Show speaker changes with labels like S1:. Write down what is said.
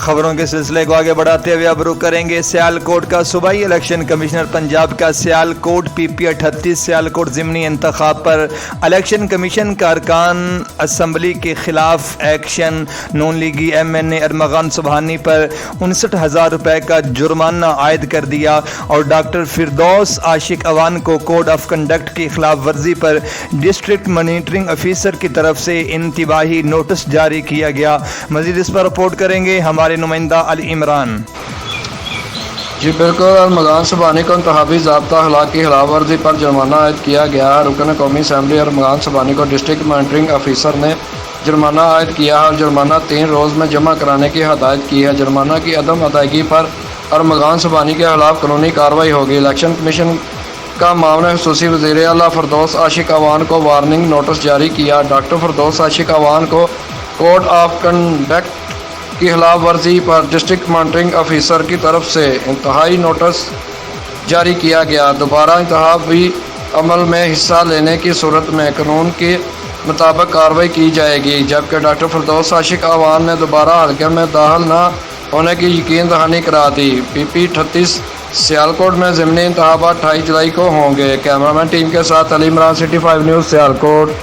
S1: खबरों के सिलसिले को आगे बढ़ाते हुए अब रुख करेंगे सियालकोट का। सूबाई इलेक्शन कमिश्नर पंजाब का सियालकोट PP 38 सियालकोट ज़िमनी इंतखाब पर इलेक्शन कमीशन का अरकान असम्बली के खिलाफ एक्शन। नून लीगी MNA अरमगान सुबहानी पर 59,000 रुपये का जुर्माना आयद कर दिया और डॉक्टर फिरदौस आशिक अवान को कोड ऑफ कंडक्ट की खिलाफ वर्जी पर डिस्ट्रिक्ट मॉनिटरिंग ऑफिसर की तरफ से इंतबाही नोटिस जारी किया गया। मजीद इस पर रिपोर्ट करेंगे हमारे नुमाइंदा अली इमरान।
S2: जी बिल्कुल, अरमगान सुबहानी को इंतखाबी ज़ाब्ता अखलाक की खिलाफ वर्जी पर जुर्माना आयद किया गया है। रुकन कौमी असम्बली अरमगान सुबहानी को डिस्ट्रिक्ट मॉनिटरिंग ऑफिसर ने जुर्माना आयद किया है और जुर्माना 3 रोज़ में जमा कराने की हदायत की है। जुर्माना की अदम अदायगी पर अरमगान सुबहानी के खिलाफ कानूनी कार्रवाई होगी। इलेक्शन कमीशन का मामला खसूसी वज़ीर आला फिरदौस आशिक अवान को वार्निंग नोटिस जारी किया। डॉक्टर फिरदौस आशिक अवान को कोड ऑफ कंडक्ट की खिलाफ वर्जी पर डिस्ट्रिक्ट मॉनिटरिंग ऑफिसर की तरफ से इंतहाई नोटिस जारी किया गया। दोबारा इंतखाबी अमल में हिस्सा लेने की सूरत में कानून के मुताबिक कार्रवाई की जाएगी, जबकि डॉक्टर फिरदौस आशिक अवान ने दोबारा हल्के में दाखिल न होने की यकीन दहानी करा दी। PP 38 सियालकोट में ज़िमनी इंतखाबात 28 जुलाई को होंगे। कैमरामैन टीम के साथ अली इमरान, City 5 न्यूज़ सियालकोट।